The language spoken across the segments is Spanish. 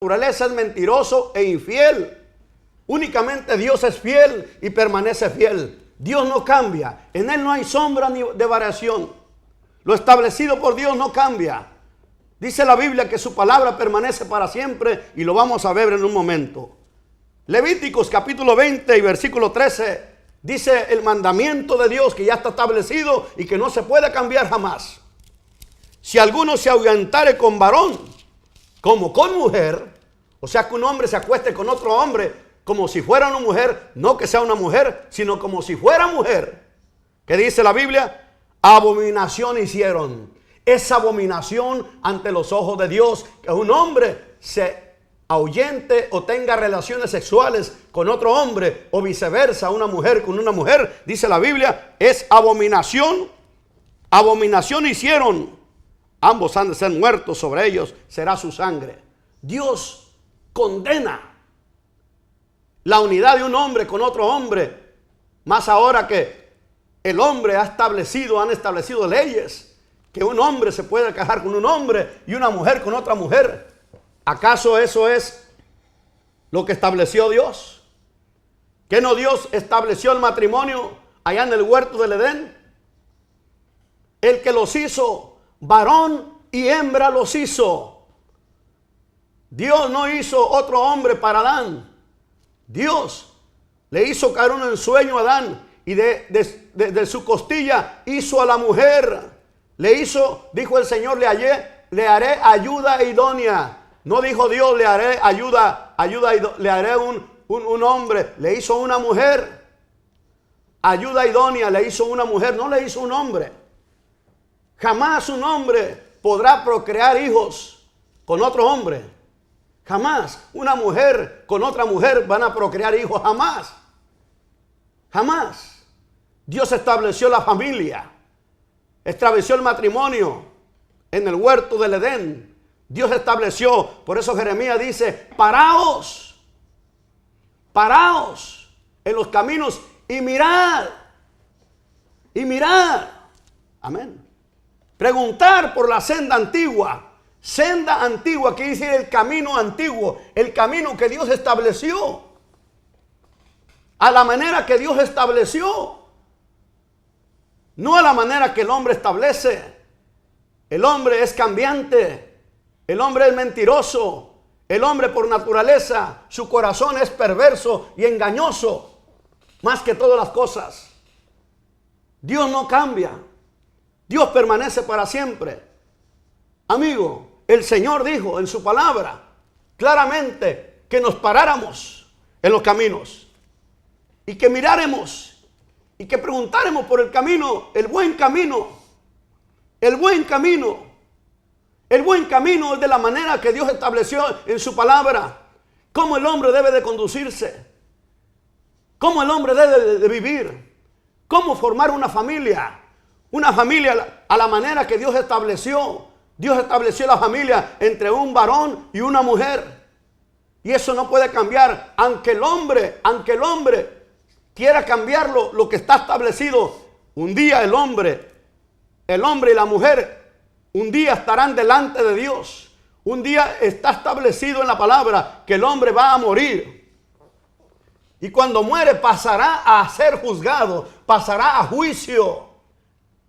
naturaleza es mentiroso e infiel. Únicamente Dios es fiel y permanece fiel. Dios no cambia. En Él no hay sombra ni de variación. Lo establecido por Dios no cambia. Dice la Biblia que su palabra permanece para siempre y lo vamos a ver en un momento. Levíticos capítulo 20 y versículo 13 dice el mandamiento de Dios que ya está establecido y que no se puede cambiar jamás. Si alguno se ahuyentare con varón, como con mujer, o sea que un hombre se acueste con otro hombre como si fuera una mujer, no que sea una mujer, sino como si fuera mujer. ¿Qué dice la Biblia? Abominación hicieron. Es abominación ante los ojos de Dios que un hombre se ahuyente o tenga relaciones sexuales con otro hombre o viceversa, una mujer con una mujer. Dice la Biblia, es abominación. Abominación hicieron. Ambos han de ser muertos, sobre ellos será su sangre. Dios condena la unidad de un hombre con otro hombre, más ahora que el hombre han establecido leyes, que un hombre se puede casar con un hombre y una mujer con otra mujer. ¿Acaso eso es lo que estableció Dios? ¿Que no Dios estableció el matrimonio allá en el huerto del Edén? El que los hizo, varón y hembra los hizo. Dios no hizo otro hombre para Adán. Dios le hizo caer un ensueño a Adán y de su costilla hizo a la mujer. Le hizo, dijo el Señor, le haré ayuda idónea. No dijo Dios, le haré le haré un hombre. Le hizo una mujer. Ayuda idónea, le hizo una mujer, no le hizo un hombre. Jamás un hombre podrá procrear hijos con otro hombre. Jamás una mujer con otra mujer van a procrear hijos. Jamás. Jamás. Dios estableció la familia. Estableció el matrimonio en el huerto del Edén. Dios estableció. Por eso Jeremías dice, paraos en los caminos y mirad. Y mirad. Amén. Preguntar por la senda antigua. Senda antigua quiere decir el camino antiguo, el camino que Dios estableció, a la manera que Dios estableció, no a la manera que el hombre establece. El hombre es cambiante, el hombre es mentiroso, el hombre por naturaleza, su corazón es perverso y engañoso, más que todas las cosas. Dios no cambia, Dios permanece para siempre. Amigo, el Señor dijo en su palabra claramente que nos paráramos en los caminos y que miráramos y que preguntáramos por el camino, el buen camino. El buen camino. El buen camino es de la manera que Dios estableció en su palabra. Cómo el hombre debe de conducirse. Cómo el hombre debe de vivir. Cómo formar una familia. Una familia a la manera que Dios estableció. Dios estableció la familia entre un varón y una mujer. Y eso no puede cambiar. Aunque el hombre quiera cambiarlo, lo que está establecido, un día el hombre y la mujer, un día estarán delante de Dios. Un día está establecido en la palabra que el hombre va a morir. Y cuando muere pasará a ser juzgado, pasará a juicio.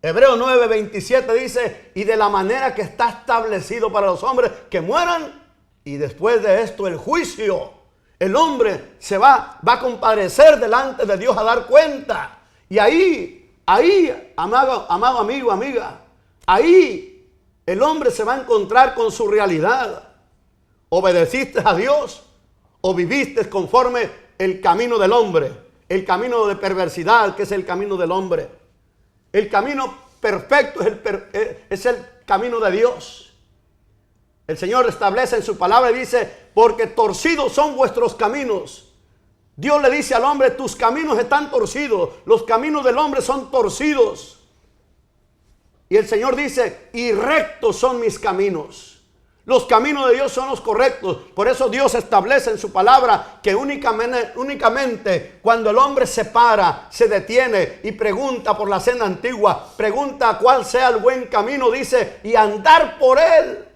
Hebreos 9:27 dice, y de la manera que está establecido para los hombres que mueran, y después de esto el juicio. El hombre se va a comparecer delante de Dios a dar cuenta. Y ahí, amado amigo, amiga, ahí el hombre se va a encontrar con su realidad. ¿Obedeciste a Dios o viviste conforme el camino del hombre? El camino de perversidad, que es el camino del hombre. El camino perfecto es el camino de Dios. El Señor establece en su palabra y dice, porque torcidos son vuestros caminos. Dios le dice al hombre, tus caminos están torcidos. Los caminos del hombre son torcidos. Y el Señor dice, y rectos son mis caminos. Los caminos de Dios son los correctos. Por eso Dios establece en su palabra que únicamente cuando el hombre se para, se detiene y pregunta por la senda antigua, pregunta cuál sea el buen camino, dice, y andar por él.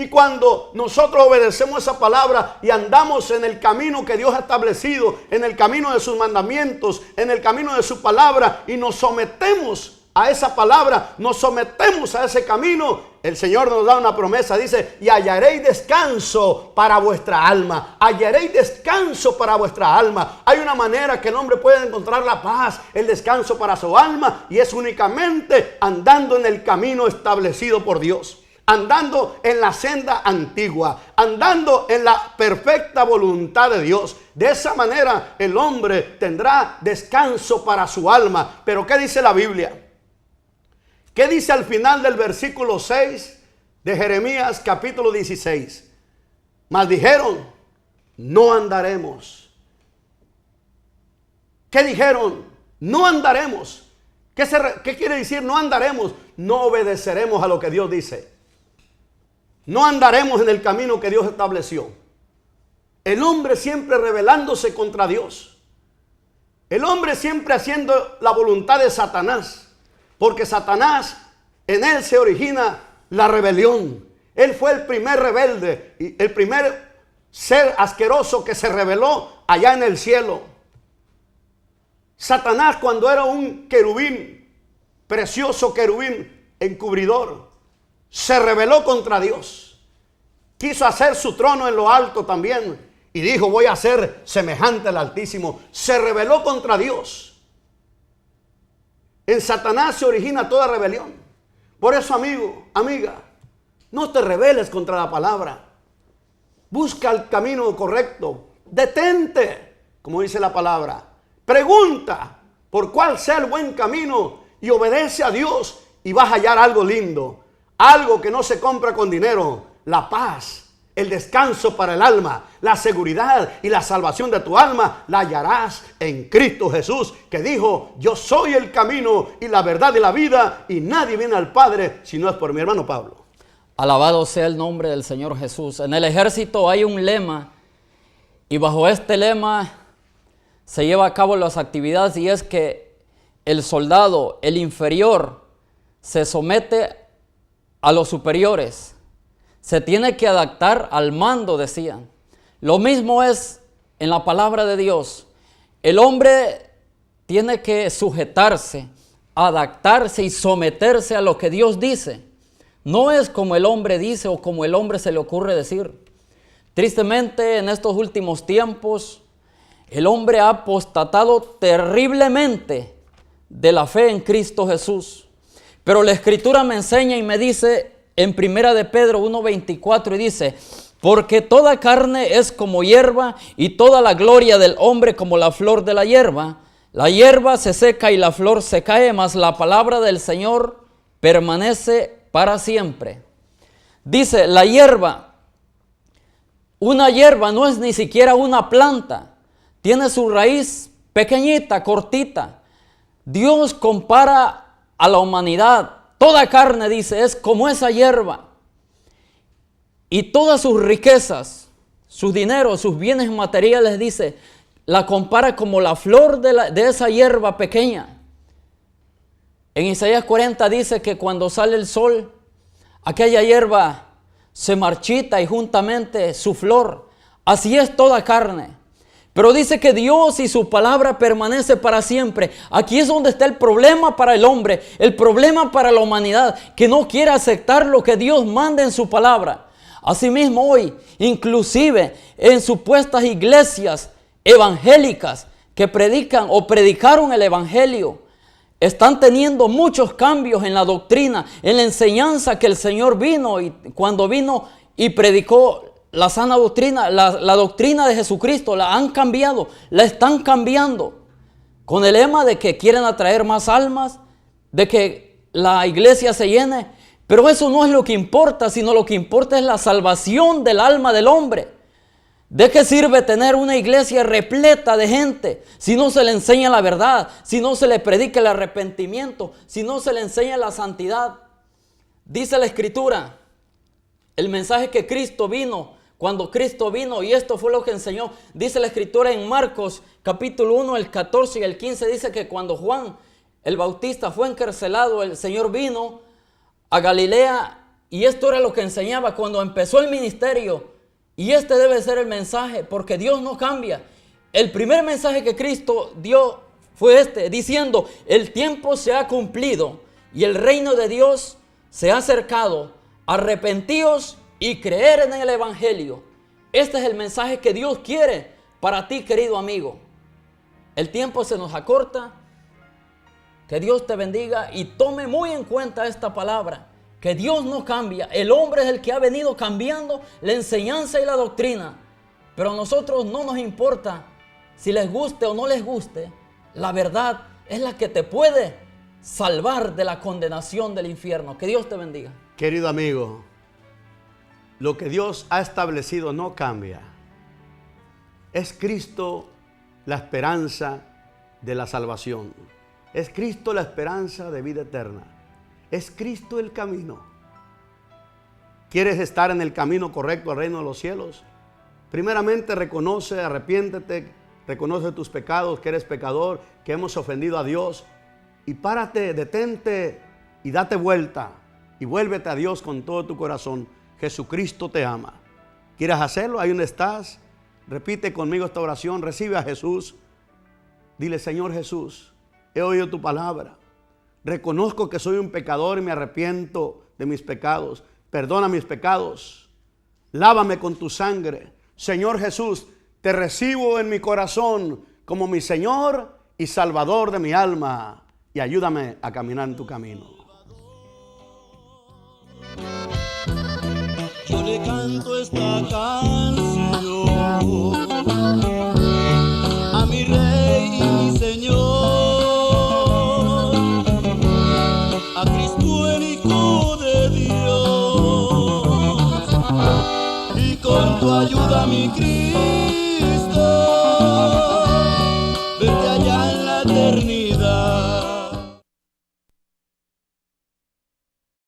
Y cuando nosotros obedecemos esa palabra y andamos en el camino que Dios ha establecido, en el camino de sus mandamientos, en el camino de su palabra, y nos sometemos a esa palabra, nos sometemos a ese camino, el Señor nos da una promesa, dice, y hallaréis descanso para vuestra alma, hallaréis descanso para vuestra alma. Hay una manera que el hombre puede encontrar la paz, el descanso para su alma, y es únicamente andando en el camino establecido por Dios, andando en la senda antigua, andando en la perfecta voluntad de Dios. De esa manera el hombre tendrá descanso para su alma. Pero ¿qué dice la Biblia? ¿Qué dice al final del versículo 6 de Jeremías capítulo 16? Mas dijeron, no andaremos. ¿Qué dijeron? No andaremos. ¿Qué quiere decir no andaremos? No obedeceremos a lo que Dios dice. No andaremos en el camino que Dios estableció. El hombre siempre rebelándose contra Dios. El hombre siempre haciendo la voluntad de Satanás. Porque Satanás, en él se origina la rebelión. Él fue el primer rebelde, y el primer ser asqueroso que se rebeló allá en el cielo. Satanás, cuando era un querubín, precioso querubín encubridor, se rebeló contra Dios. Quiso hacer su trono en lo alto también. Y dijo, voy a ser semejante al Altísimo. Se rebeló contra Dios. En Satanás se origina toda rebelión. Por eso, amigo, amiga, no te rebeles contra la palabra. Busca el camino correcto. Detente, como dice la palabra. Pregunta por cuál sea el buen camino y obedece a Dios y vas a hallar algo lindo. Algo que no se compra con dinero. La paz, el descanso para el alma, la seguridad y la salvación de tu alma la hallarás en Cristo Jesús, que dijo, yo soy el camino y la verdad y la vida, y nadie viene al Padre si no es por mi hermano Pablo. Alabado sea el nombre del Señor Jesús. En el ejército hay un lema, y bajo este lema se lleva a cabo las actividades, y es que el soldado, el inferior, se somete a los superiores. Se tiene que adaptar al mando, decían. Lo mismo es en la palabra de Dios. El hombre tiene que sujetarse, adaptarse y someterse a lo que Dios dice. No es como el hombre dice o como el hombre se le ocurre decir. Tristemente, en estos últimos tiempos, el hombre ha apostatado terriblemente de la fe en Cristo Jesús. Pero la Escritura me enseña y me dice en 1 de Pedro 1:24, y dice, porque toda carne es como hierba, y toda la gloria del hombre como la flor de la hierba. La hierba se seca y la flor se cae, mas la palabra del Señor permanece para siempre. Dice, la hierba, una hierba no es ni siquiera una planta, tiene su raíz pequeñita, cortita. Dios compara a la humanidad. Toda carne, dice, es como esa hierba. Y todas sus riquezas, sus dineros, sus bienes materiales, dice, la compara como la flor de esa hierba pequeña. En Isaías 40 dice que cuando sale el sol, aquella hierba se marchita y juntamente su flor. Así es toda carne. Pero dice que Dios y su palabra permanece para siempre. Aquí es donde está el problema para el hombre, el problema para la humanidad, que no quiere aceptar lo que Dios manda en su palabra. Asimismo hoy, inclusive en supuestas iglesias evangélicas que predican o predicaron el evangelio, están teniendo muchos cambios en la doctrina, en la enseñanza que el Señor vino, y cuando vino y predicó la sana doctrina, la doctrina de Jesucristo, la han cambiado, la están cambiando, con el lema de que quieren atraer más almas, de que la iglesia se llene. Pero eso no es lo que importa, sino lo que importa es la salvación del alma del hombre. ¿De qué sirve tener una iglesia repleta de gente si no se le enseña la verdad, si no se le predica el arrepentimiento, si no se le enseña la santidad? Dice la Escritura, el mensaje que Cristo vino, cuando Cristo vino, y esto fue lo que enseñó, dice la Escritura en Marcos capítulo 1, el 14 y el 15, dice que cuando Juan el Bautista fue encarcelado, el Señor vino a Galilea Y esto era lo que enseñaba cuando empezó el ministerio. Y este debe ser el mensaje, porque Dios no cambia. El primer mensaje que Cristo dio fue este, diciendo: el tiempo se ha cumplido y el reino de Dios se ha acercado. Arrepentíos y creer en el evangelio. Este es el mensaje que Dios quiere para ti, querido amigo. El tiempo se nos acorta. Que Dios te bendiga y tome muy en cuenta esta palabra, que Dios no cambia. El hombre es el que ha venido cambiando la enseñanza y la doctrina, pero a nosotros no nos importa si les guste o no les guste. La verdad es la que te puede salvar de la condenación del infierno. Que Dios te bendiga. Querido amigo, lo que Dios ha establecido no cambia. Es Cristo la esperanza de la salvación. Es Cristo la esperanza de vida eterna. Es Cristo el camino. ¿Quieres estar en el camino correcto al reino de los cielos? Primeramente reconoce, arrepiéntete, reconoce tus pecados, que eres pecador, que hemos ofendido a Dios. Y párate, detente y date vuelta y vuélvete a Dios con todo tu corazón. Jesucristo te ama. ¿Quieres hacerlo? Ahí donde estás, repite conmigo esta oración. Recibe a Jesús. Dile: Señor Jesús, he oído tu palabra. Reconozco que soy un pecador y me arrepiento de mis pecados. Perdona mis pecados. Lávame con tu sangre. Señor Jesús, te recibo en mi corazón como mi Señor y Salvador de mi alma. Y ayúdame a caminar en tu camino. Yo le canto esta canción a mi Rey y mi Señor, a Cristo el Hijo de Dios. Y con tu ayuda, mi Cristo, vete allá en la eternidad.